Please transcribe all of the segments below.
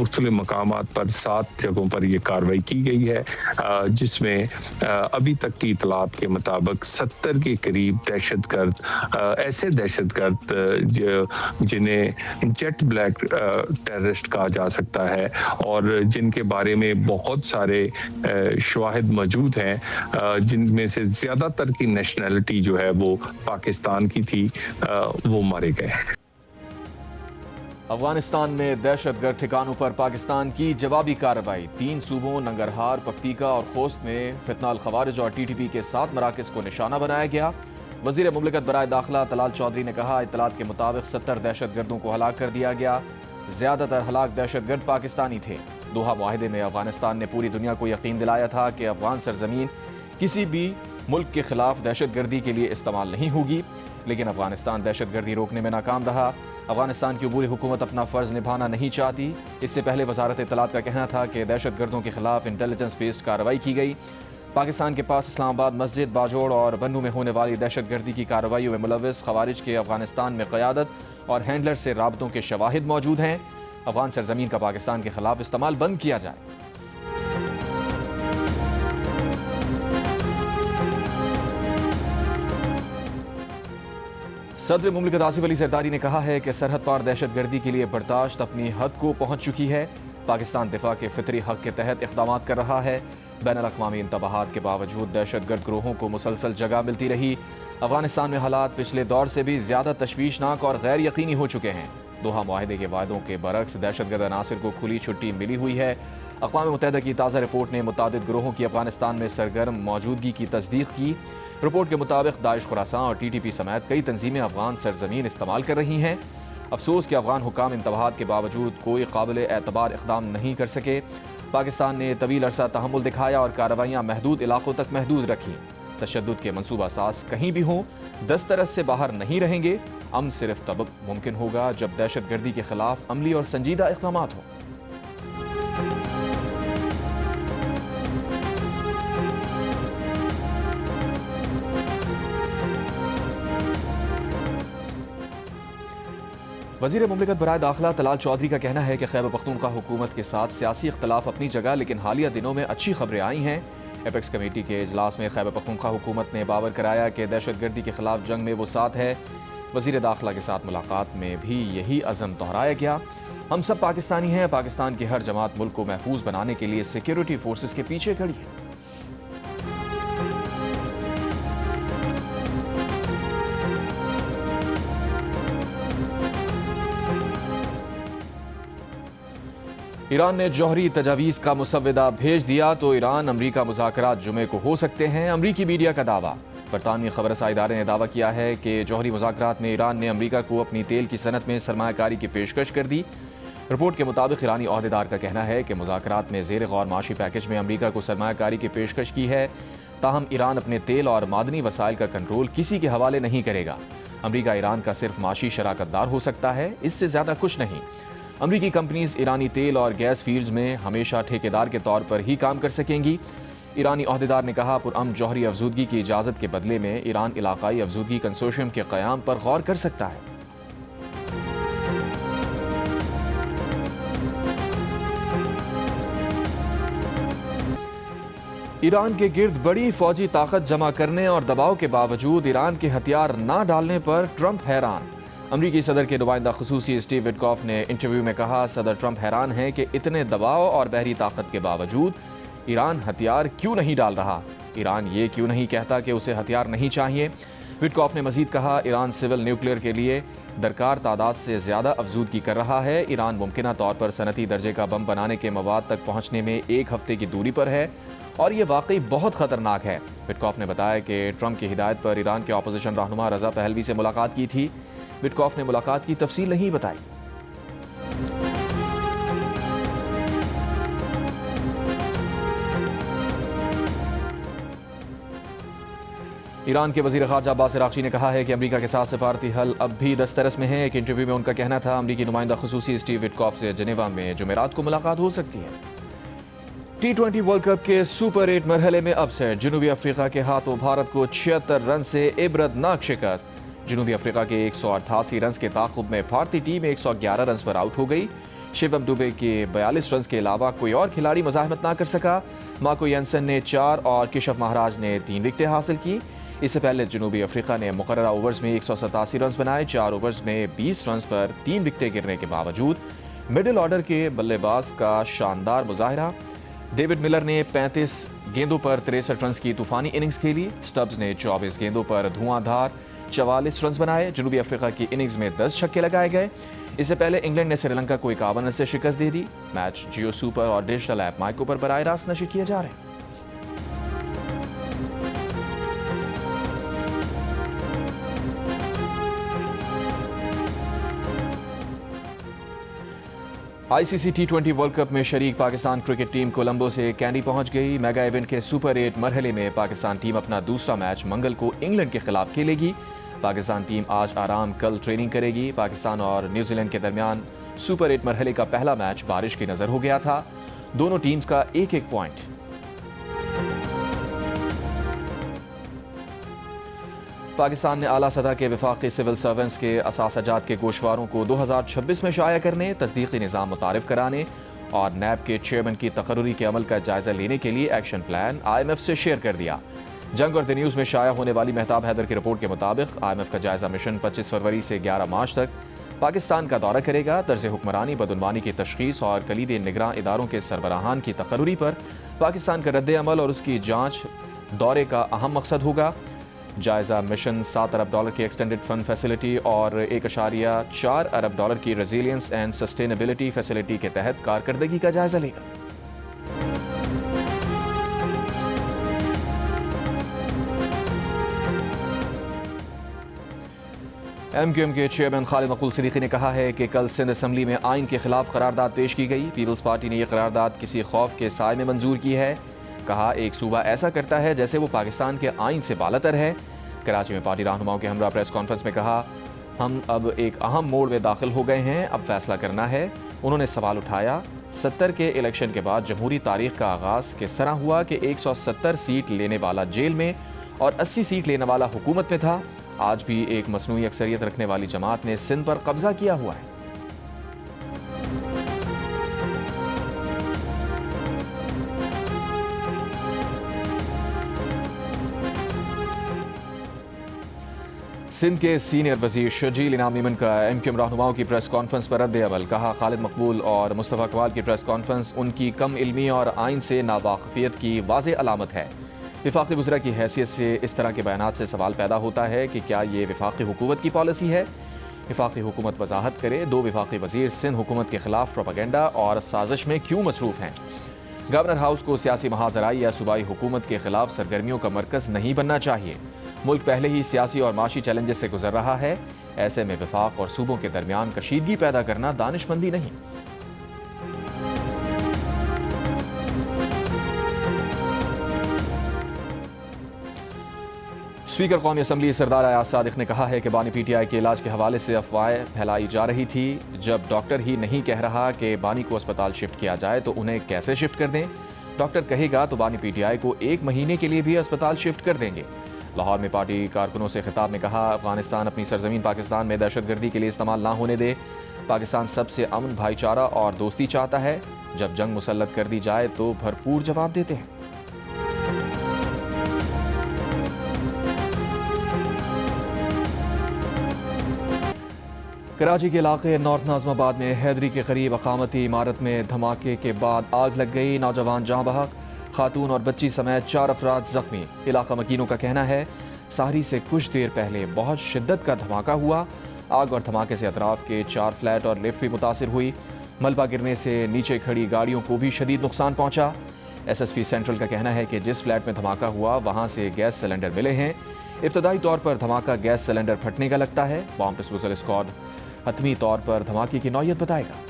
मुख्तलिफ मकामात पर 7 जगहों पर ये कार्रवाई की गई है, जिसमें अभी तक की इतलात के मुताबिक 70 के करीब दहशतगर्द, ऐसे दहशतगर्द जिन्हें जेट ब्लैक टेररिस्ट कहा जा सकता है और जिनके बारे में बहुत सारे शवाहिद मौजूद हैं, जिनमें से ज़्यादातर की नेशनैलिटी जो है वो पाकिस्तान की थी, वो मारे गए। अफगानिस्तान में दहशतगर्द ठिकानों पर पाकिस्तान की जवाबी कार्रवाई। 3 सूबों नंगरहार, पक्तिका और खोस्त में फितनाल खवारिज और TTP के 7 मराकज़ को निशाना बनाया गया। वज़ीर मुमलिकत बराए दाखिला तलाल चौधरी ने कहा, इत्तलात के मुताबिक 70 दहशतगर्दों को हलाक कर दिया गया। ज़्यादातर हलाक दहशतगर्द पाकिस्तानी थे। दोहा मुआहिदे में अफगानिस्तान ने पूरी दुनिया को यकीन दिलाया था कि अफगान सरजमीन किसी भी मुल्क के खिलाफ दहशतगर्दी के लिए इस्तेमाल नहीं होगी, लेकिन अफगानिस्तान दहशतगर्दी रोकने में नाकाम रहा। अफगानिस्तान की अबूरी हुकूमत अपना फ़र्ज़ निभाना नहीं चाहती। इससे पहले वज़ारत इत्तलात का कहना था कि दहशतगर्दों के खिलाफ इंटेलिजेंस बेस्ड कार्रवाई की गई। पाकिस्तान के पास इस्लामाबाद मस्जिद, बाजोड़ और बन्नू में होने वाली दहशतगर्दी की कार्रवाइयों में मुलव्वस खवारिज के अफगानिस्तान में क़यादत और हैंडलर से राबतों के शवाहिद मौजूद हैं। अफगान सरजमीन का पाकिस्तान के खिलाफ इस्तेमाल बंद किया जाए। सदर मुमलिकत आसिफ अली ज़रदारी ने कहा है कि सरहद पार दहशतगर्दी के लिए बर्दाश्त अपनी हद को पहुँच चुकी है। पाकिस्तान दिफा के फितरी हक़ के तहत इक़दाम कर रहा है। बैनुल-अक़वामी इंतबाहात के बावजूद दहशतगर्द ग्रोहों को मुसलसल जगह मिलती रही। अफगानिस्तान में हालात पिछले दौर से भी ज़्यादा तशवीशनाक और गैर यकीनी हो चुके हैं। दोहा मुआहिदे के वायदों के बरक्स दहशतगर्द अनासिर को खुली छुट्टी मिली हुई है। अक़वाम मुत्तहिदा की ताज़ा रिपोर्ट ने मुतादिद ग्रोहों की अफगानिस्तान में सरगर्म मौजूदगी की तस्दीक की। रिपोर्ट के मुताबिक दाइश खुरासान और TTP समेत कई तंजीमें अफगान सरजमीन इस्तेमाल कर रही हैं। अफसोस कि अफगान हुकाम इंतबाहात के बावजूद कोई काबिल एतबार इक़दाम नहीं कर सके। पाकिस्तान ने तवील अरसा तहम्मुल दिखाया और कार्रवाइयाँ महदूद इलाकों तक महदूद रखी। तशद्दुद के मनसूबा साज कहीं भी हों, दस्तरस से बाहर नहीं रहेंगे। अमन सिर्फ तब मुमकिन होगा जब दहशतगर्दी के खिलाफ अमली और संजीदा इक़दाम हों। वज़ीर मुमलिकत बराए दाखिला तलाल चौधरी का कहना है कि खैबर पख्तूनख्वा हुकूमत के साथ सियासी इख्तलाफ अपनी जगह, लेकिन हालिया दिनों में अच्छी खबरें आई हैं। एपेक्स कमेटी के इजलास में खैबर पख्तूनख्वा हुकूमत ने बावर कराया कि दहशतगर्दी के खिलाफ जंग में वो साथ है। वज़ीर दाखिला के साथ मुलाकात में भी यही अज़म दोहराया गया। हम सब पाकिस्तानी हैं। पाकिस्तान की हर जमात मुल्क को महफूज बनाने के लिए सिक्योरिटी फोर्सेस के पीछे खड़ी है। ईरान ने जौहरी तजावीज़ का मुसव्वदा भेज दिया तो ईरान अमरीका मुज़ाकरात जुमे को हो सकते हैं। अमरीकी मीडिया का दावा। बरतानवी खबरसां इदारे ने दावा किया है कि जौहरी मुज़ाकरात में ईरान ने अमरीका को अपनी तेल की सनत में सरमायाकारी की पेशकश कर दी। रिपोर्ट के मुताबिक ईरानी ओहदेदार का कहना है कि मुज़ाकरात में ज़ेर गौर माशी पैकेज में अमरीका को सरमायाकारी की पेशकश की है। ताहम ईरान अपने तेल और मादनी वसाइल का कंट्रोल किसी के हवाले नहीं करेगा। अमरीका ईरान का सिर्फ माशी शराकतदार हो सकता है, इससे ज़्यादा कुछ नहीं। अमरीकी कंपनीज ईरानी तेल और गैस फील्ड्स में हमेशा ठेकेदार के तौर पर ही काम कर सकेंगी। ईरानी ओहदेदार ने कहा, पुरअमन जौहरी अफजूदगी की इजाज़त के बदले में ईरान इलाकाई अफजूदगी कंसोर्शियम के क़याम पर गौर कर सकता है। ईरान के गिर्द बड़ी फौजी ताकत जमा करने और दबाव के बावजूद ईरान के हथियार ना डालने पर ट्रंप हैरान। अमरीकी सदर के नुमाइंदा खुसूसी स्टीव विटकॉफ ने इंटरव्यू में कहा, सदर ट्रंप हैरान हैं कि इतने दबाव और बहरी ताकत के बावजूद ईरान हथियार क्यों नहीं डाल रहा। ईरान ये क्यों नहीं कहता कि उसे हथियार नहीं चाहिए। विटकॉफ ने मजीद कहा, ईरान सिविल न्यूक्लियर के लिए दरकार तादाद से ज़्यादा अफजूदगी कर रहा है। ईरान मुमकिना तौर पर सनती दर्जे का बम बनाने के मवाद तक पहुँचने में 1 हफ्ते की दूरी पर है और ये वाकई बहुत ख़तरनाक है। विटकॉफ ने बताया कि ट्रंप की हिदायत पर ईरान के अपोजिशन रहनुमा रज़ा पहलवी से मुलाकात की थी। विटकॉफ ने मुलाकात की तफसील नहीं बताई। ईरान के वज़ीर ख़ारजा अब्बास अराग़ची ने कहा है कि अमरीका के साथ सफारती हल अब भी दस्तरस में है। एक इंटरव्यू में उनका कहना था, अमरीकी नुमाइंदा खुसूसी स्टीव विटकॉफ से जेनेवा में जुमेरात को मुलाकात हो सकती है। T20 वर्ल्ड कप के सुपर 8 मरहले में अपसेट। जनूबी अफ्रीका के हाथों भारत को 76 रन से इबरतनाक शिकस्त। جنوبی افریقہ کے 188 رنز کے تعاقب میں بھارتی ٹیم 111 رنز پر آؤٹ ہو گئی۔ شیوم دوبے کے 42 رنز کے علاوہ کوئی اور کھلاڑی مزاحمت نہ کر سکا۔ ماکو ینسن نے 4 اور کشف مہاراج نے 3 وکٹیں حاصل کی۔ اس سے پہلے جنوبی افریقہ نے مقررہ اوورز میں 187 رنز بنائے۔ 4 اوورز میں 20 رنز پر 3 وکٹیں گرنے کے باوجود مڈل آرڈر کے بلے باز کا شاندار مظاہرہ۔ ڈیوڈ ملر نے 35 گیندوں پر 63 رنز کی طوفانی اننگز کھیلی۔ سٹبز نے 24 گیندوں پر دھواں دھار 44 رنز بنائے۔ جنوبی افریقہ کی اننگز میں 10 چھکے لگائے گئے۔ اس سے پہلے انگلینڈ نے سری لنکا کو 51 رن سے شکست دے دی۔ میچ جیو سپر اور ڈیجیٹل ایپ مائیکو پر براہ راست نشر کیے جا رہے ہیں۔ آئی سی سی T20 ورلڈ کپ میں شریک پاکستان کرکٹ ٹیم کولمبو سے کینڈی پہنچ گئی۔ میگا ایونٹ کے سپر 8 مرحلے میں پاکستان ٹیم اپنا دوسرا میچ منگل کو انگلینڈ کے خلاف کھیلے گی۔ پاکستان ٹیم آج آرام کل ٹریننگ کرے گی۔ پاکستان اور نیوزی لینڈ کے درمیان سپر 8 مرحلے کا پہلا میچ بارش کی نظر ہو گیا تھا۔ دونوں ٹیمز کا 1-1 پوائنٹ۔ پاکستان نے اعلیٰ سطح کے وفاقی سول سرونٹس کے اثاثہ جات کے گوشواروں کو 2026 میں شائع کرنے، تصدیقی نظام متعارف کرانے اور نیب کے چیئرمین کی تقرری کے عمل کا جائزہ لینے کے لیے ایکشن پلان IMF سے شیئر کر دیا۔ جنگ اور دی نیوز میں شائع ہونے والی مہتاب حیدر کی رپورٹ کے مطابق IMF کا جائزہ مشن 25 فروری سے 11 مارچ تک پاکستان کا دورہ کرے گا۔ طرز حکمرانی، بدعنوانی کی تشخیص اور کلیدی نگراں اداروں کے سربراہان کی تقرری پر پاکستان کا رد عمل اور اس کی جانچ دورے کا اہم مقصد ہوگا۔ جائزہ مشن $7 ارب کی ایکسٹینڈڈ فنڈ فیسلٹی اور $1.4 ارب کی ریزیلینس اینڈ سسٹینیبلٹی فیسلٹی کے تحت کارکردگی کا جائزہ لے گا۔ MQM کے چیئرمین خالد مقبول صدیقی نے کہا ہے کہ کل سندھ اسمبلی میں آئین کے خلاف قرارداد پیش کی گئی۔ پیپلز پارٹی نے یہ قرارداد کسی خوف کے سائے میں منظور کی ہے۔ کہا ایک صوبہ ایسا کرتا ہے جیسے وہ پاکستان کے آئین سے بالاتر ہے۔ کراچی میں پارٹی رہنماؤں کے ہمراہ پریس کانفرنس میں کہا ہم اب ایک اہم موڑ میں داخل ہو گئے ہیں، اب فیصلہ کرنا ہے۔ انہوں نے سوال اٹھایا 70 کے الیکشن کے بعد جمہوری تاریخ کا آغاز کس طرح ہوا کہ 170 سیٹ لینے والا جیل میں اور 80 سیٹ لینے والا حکومت میں تھا۔ آج بھی ایک مصنوعی اکثریت رکھنے والی جماعت نے سندھ پر قبضہ کیا ہوا ہے۔ سندھ کے سینئر وزیر شرجیل انعام میمن کا MQM رہنماؤں کی پریس کانفرنس پر رد عمل۔ کہا خالد مقبول اور مصطفیٰ اقبال کی پریس کانفرنس ان کی کم علمی اور آئین سے ناواقفیت کی واضح علامت ہے۔ وفاقی وزراء کی حیثیت سے اس طرح کے بیانات سے سوال پیدا ہوتا ہے کہ کیا یہ وفاقی حکومت کی پالیسی ہے؟ وفاقی حکومت وضاحت کرے 2 وفاقی وزیر سندھ حکومت کے خلاف پروپیگنڈا اور سازش میں کیوں مصروف ہیں؟ گورنر ہاؤس کو سیاسی محاذرائی یا صوبائی حکومت کے خلاف سرگرمیوں کا مرکز نہیں بننا چاہیے۔ ملک پہلے ہی سیاسی اور معاشی چیلنجز سے گزر رہا ہے۔ ایسے میں وفاق اور صوبوں کے درمیان کشیدگی پیدا کرنا دانش مندی نہیں۔ اسپیکر قومی اسمبلی سردار ایاز صادق نے کہا ہے کہ بانی PTI کے علاج کے حوالے سے افواہیں پھیلائی جا رہی تھی۔ جب ڈاکٹر ہی نہیں کہہ رہا کہ بانی کو اسپتال شفٹ کیا جائے تو انہیں کیسے شفٹ کر دیں؟ ڈاکٹر کہے گا تو بانی PTI کو 1 مہینے کے لیے بھی اسپتال شفٹ کر دیں گے۔ لاہور میں پارٹی کارکنوں سے خطاب میں کہا افغانستان اپنی سرزمین پاکستان میں دہشت گردی کے لیے استعمال نہ ہونے دے۔ پاکستان سب سے امن، بھائی چارہ اور دوستی چاہتا ہے۔ جب جنگ مسلط کر دی جائے تو بھرپور جواب دیتے ہیں۔ کراچی کے علاقے نارتھ ناظم آباد میں حیدری کے قریب اقامتی عمارت میں دھماکے کے بعد آگ لگ گئی۔ نوجوان جاں بحق، خاتون اور بچی سمیت 4 افراد زخمی۔ علاقہ مکینوں کا کہنا ہے سحری سے کچھ دیر پہلے بہت شدت کا دھماکہ ہوا۔ آگ اور دھماکے سے اطراف کے 4 فلیٹ اور لفٹ بھی متاثر ہوئی۔ ملبہ گرنے سے نیچے کھڑی گاڑیوں کو بھی شدید نقصان پہنچا۔ SSP سینٹرل کا کہنا ہے کہ جس فلیٹ میں دھماکہ ہوا وہاں سے گیس سلنڈر ملے ہیں۔ ابتدائی طور پر دھماکہ گیس سلنڈر پھٹنے کا لگتا ہے۔ بام ڈسپوزل اسکواڈ حتمی طور پر دھماکے کی نوعیت بتائے گا۔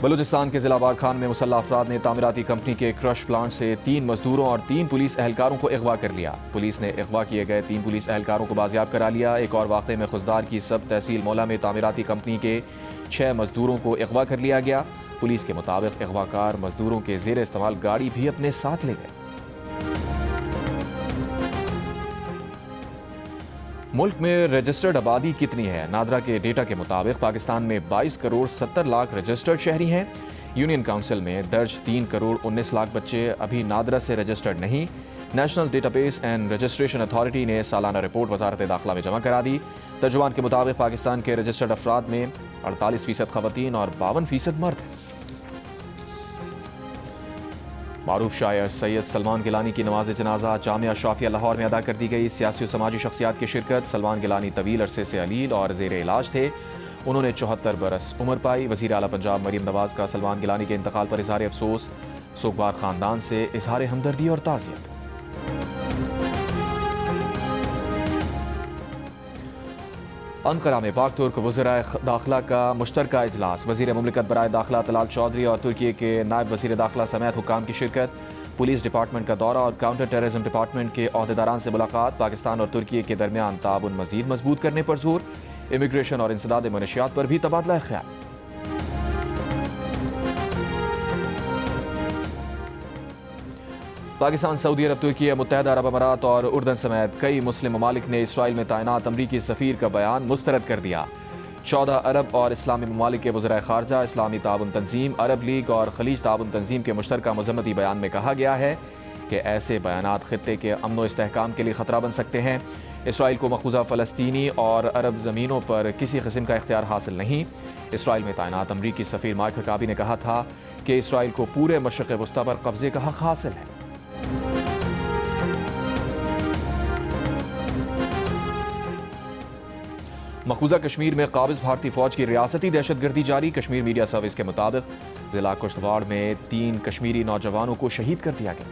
بلوچستان کے ضلع بارکھان میں مسلح افراد نے تعمیراتی کمپنی کے کرش پلانٹ سے 3 مزدوروں اور 3 پولیس اہلکاروں کو اغوا کر لیا۔ پولیس نے اغوا کیے گئے 3 پولیس اہلکاروں کو بازیاب کرا لیا۔ ایک اور واقعے میں خضدار کی سب تحصیل مولا میں تعمیراتی کمپنی کے 6 مزدوروں کو اغوا کر لیا گیا۔ पुलिस के मुताबिक अगवाकार मजदूरों के जेर इस्तेमाल गाड़ी भी अपने साथ ले गए। मुल्क में रजिस्टर्ड आबादी कितनी है? नादरा के डेटा के मुताबिक पाकिस्तान में 22 करोड़ 70 लाख रजिस्टर्ड शहरी हैं। यूनियन काउंसिल में दर्ज 3 करोड़ 19 लाख बच्चे अभी नादरा से रजिस्टर्ड नहीं। National database and registration authority ने सालाना रिपोर्ट वजारत दाखिला में जमा करा दी। तर्जुमान के मुताबिक पाकिस्तान के रजिस्टर्ड अफराद में 48% खवातीन और 52% मर्द हैं। मारूफ शायर सैयद सलमान गिलानी की नमाज जनाजा जामिया शाफिया लाहौर में अदा कर दी गई। सियासी और समाजी शख्सियात की शिरकत। सलमान गिलानी तवील अरसे से अलील और जेर इलाज थे। उन्होंने 74 बरस उम्र पाई। वज़ीर आला पंजाब मरीम नवाज का सलमान गिलानी के इंतकाल पर इजहार अफसोस। सोगवार खानदान से इजहार हमदर्दी और ताज़ियत। अंकारा में पाक तुर्क वज़ीर दाखिला का मुश्तरका इजलास। वज़ीर मुमलिकत बराए दाखिला तलाल चौधरी और तुर्की के नायब वज़ीर दाखिला समेत हुक्काम की शिरकत। पुलिस डिपार्टमेंट का दौरा और काउंटर टेररिज्म डिपार्टमेंट के अहदेदारान से मुलाकात। पाकिस्तान और तुर्की के दरमियान ताउन मज़ीद मजबूत करने पर जोर। इमिग्रेशन और इंसदाद मनशियात पर भी तबादला ख्याल। पाकिस्तान, सऊदी अरब, तुर्की, मुत्तहदा अरब अमारात और उर्दन समेत कई मुस्लिम ममालिक ने इसराइल में तैनात अमरीकी सफ़ीर का बयान मुस्तरद कर दिया। 14 अरब और इस्लामी ममालिक के वज़राए ख़ारजा, इस्लामी ताउन तंजीम, अरब लीग और खलीज ताउन तंजीम के मुश्तरका मज़म्मती बयान में कहा गया है कि ऐसे बयानात ख़ित्ते के अमन व इस्तेहकाम के लिए ख़तरा बन सकते हैं। इसराइल को मखूज़ा फ़लस्तीनी और अरब ज़मीनों पर किसी किस्म का इख्तियार हासिल नहीं। इसराइल में तैनात अमरीकी सफ़ीर माइक हकाबी ने कहा था कि इसराइल को पूरे मशरिक़ वस्ता पर कब्ज़े का हक़ हासिल है। मकबूजा कश्मीर में काबिज भारतीय फौज की रियासती दहशतगर्दी जारी। कश्मीर मीडिया सर्विस के मुताबिक जिला कुश्तवाड़ में 3 कश्मीरी नौजवानों को शहीद कर दिया गया।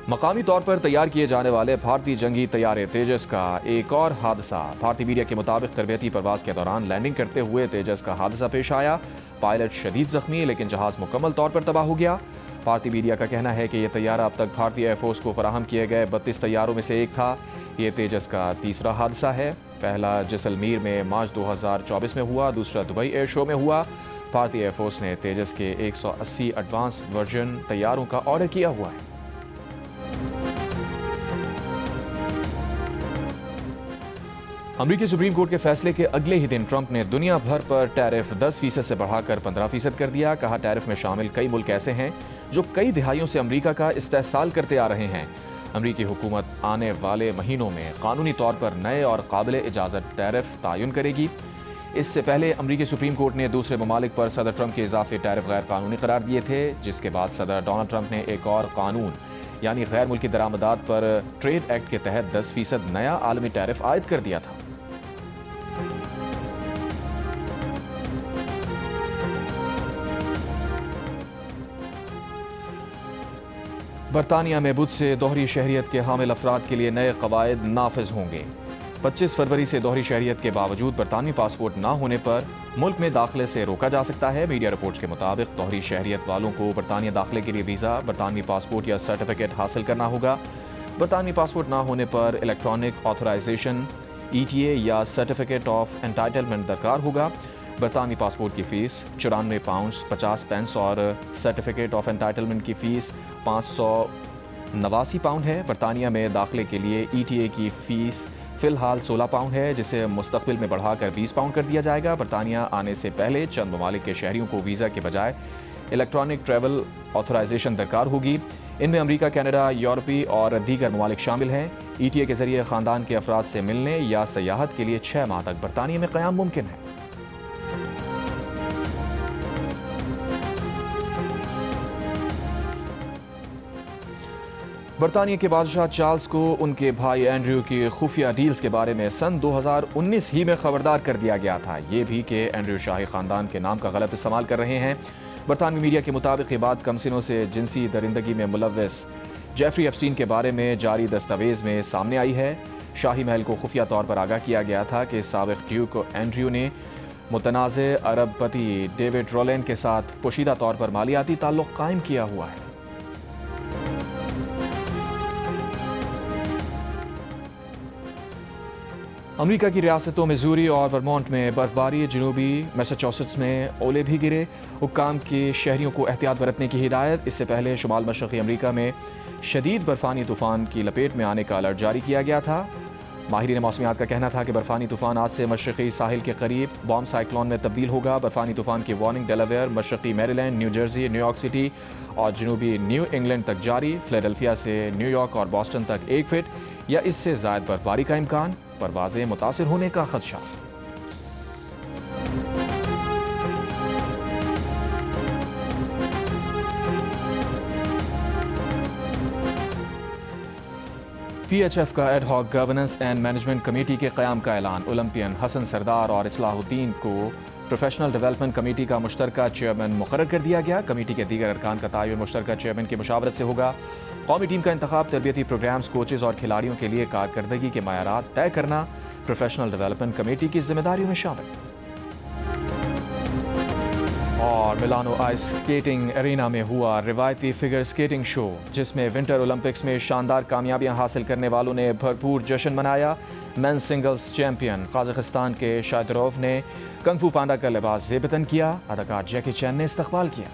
मकामी तौर पर तैयार किए जाने वाले भारतीय जंगी तैयारे तेजस का एक और हादसा। भारतीय मीडिया के मुताबिक तरबियती परवाज के दौरान लैंडिंग करते हुए तेजस का हादसा पेश आया। पायलट शदीद जख्मी, लेकिन जहाज मुकम्मल तौर पर तबाह हो गया। भारतीय मीडिया का कहना है कि यह तैयारा अब तक भारतीय एयरफोर्स को फराहम किए गए 32 तैयारों में से एक था। ये तेजस का तीसरा हादसा है। पहला जैसलमेर में मार्च 2024 में हुआ, दूसरा दुबई एयर शो में हुआ। भारतीय एयरफोर्स ने तेजस के 180 एडवांस वर्जन तैयारों का ऑर्डर किया हुआ है। अमरीकी सुप्रीम कोर्ट के फैसले के अगले ही दिन ट्रंप ने दुनिया भर पर टैरिफ 10% से बढ़ाकर 15% कर दिया। कहा, टैरिफ में शामिल कई मुल्क ऐसे हैं जो कई दिहाइयों से अमरीका का इस्तेहसाल करते आ रहे हैं। अमरीकी हुकूमत आने वाले महीनों में कानूनी तौर पर नए और काबिल इजाज़त टैरिफ तयन करेगी। इससे पहले अमरीकी सुप्रीम कोर्ट ने दूसरे ममालिक पर सदर ट्रंप के इजाफी टैरिफ गैर कानूनी करार दिए थे, जिसके बाद सदर डोनाल्ड ट्रंप ने एक और कानून यानी गैर मुल्की दरामदात पर ट्रेड एक्ट के तहत 10% नया आलमी टैरिफ आयद कर दिया था। बरतानिया में बुध से दोहरी शहरियत के हामिल अफराद के लिए नए कवायद नाफिज होंगे। 25 फरवरी से दोहरी शहरियत के बावजूद बरतानवी पासपोर्ट न होने पर मुल्क में दाखिले से रोका जा सकता है। मीडिया रिपोर्ट्स के मुताबिक दोहरी शहरियत वालों को बरतानिया दाखिले के लिए वीज़ा, बरतानवी पासपोर्ट या सर्टिफिकेट हासिल करना होगा। बरतानवी पासपोर्ट न होने पर इलेक्ट्रॉनिक ऑथराइजेशन, ETA या सर्टिफिकेट ऑफ एंटाइटलमेंट दरकार होगा। बरतानवी पासपोर्ट की फ़ीस 94 पाउंड 50 पेंस और सर्टिफिकेट ऑफ एंटाइटलमेंट की फ़ीस 589 पाउंड है। बरतानिया में दाखिले के लिए ETA की फ़ीस फ़िलहाल 16 पाउंड है, जिसे मुस्तक़बिल में बढ़ाकर 20 पाउंड कर दिया जाएगा। बरतानिया आने से पहले चंद ममालिक के शहरियों को वीज़ा के बजाय इलेक्ट्रॉनिक ट्रैवल ऑथराइजेशन दरकार होगी। इनमें अमेरिका, कनाडा, यूरोपीय और दीगर ममालिक शामिल हैं। ETA के ज़रिए ख़ानदान के अफराद से मिलने या सयाहत के लिए 6 माह तक बरतानिया में क़याम मुमकिन है। बरतानिया के बादशाह चार्ल्स को उनके भाई एंड्रयू की खुफिया डील्स के बारे में सन 2019 ही में खबरदार कर दिया गया था। ये भी कि एंड्रयू शाही ख़ानदान के नाम का गलत इस्तेमाल कर रहे हैं। बरतानवी मीडिया के मुताबिक ये बात कमसिनों से जिनसी दरिंदगी में मुलव्वस जेफरी एप्स्टीन के बारे में जारी दस्तावेज़ में सामने आई है। शाही महल को खुफिया तौर पर आगाह किया गया था कि साबिक़ ड्यूक एंड्रयू ने मुतनाज़े अरबपति डेविड रोलैंड के साथ पोशीदा तौर पर मालियाती ताल्लुक़ कायम किया हुआ है। अमेरिका की रियासतों मिजूरी और वर्मोंट में बर्फबारी, जनूबी मैसाचुसेट्स में ओले भी गिरे। हुक्काम के शहरियों को एहतियात बरतने की हिदायत। इससे पहले शुमाल मशरक़ी अमरीका में शदीद बर्फानी तूफ़ान की लपेट में आने का अलर्ट जारी किया गया था। माहिरीन मौसमियात का कहना था कि बर्फानी तूफ़ान आज से मशरक़ी साहिल के करीब बॉम्ब साइक्लोन में तब्दील होगा। बर्फानी तूफ़ान की वार्निंग डेलावेयर, मशरक़ी Maryland, New Jersey, New York city और जनूबी न्यू इंग्लैंड तक जारी। फिलाडेल्फिया से न्यूयॉर्क और बॉस्टन तक 1 फीट या इससे ज़ायद बर्फबारी का इम्कान, परवाज़ें मुतासिर होने का खदशा। PHF का ad hoc governance and management committee के क़याम का ऐलान। ओलंपियन हसन सरदार और इस्लाहुद्दीन को प्रोफेशनल डेवलपमेंट कमेटी का मुश्तरका चेयरमैन मुकर्रर कर दिया गया। कमेटी के दीगर अरकान का तयन मुश्तरका चेयरमैन की मुशावरत से होगा। कौमी टीम का इंतखाब, तरबियती प्रोग्राम्स, कोचेज़ और खिलाड़ियों के लिए कारकर्दगी के मयारात तय करना प्रोफेशनल डेवलपमेंट कमेटी की जिम्मेदारियों में शामिल। और मिलानो आइस स्केटिंग एरिना में हुआ रिवायती फिगर स्केटिंग शो, जिसमें विंटर ओलंपिक्स में शानदार कामयाबियां हासिल करने वालों ने भरपूर जश्न मनाया। मेंस सिंगल्स चैंपियन काज़ाकिस्तान के शादरोव ने कंग फू पांडा का लिबास ज़ेबतन किया। अदाकार जैकी चैन ने इस्तकबाल किया।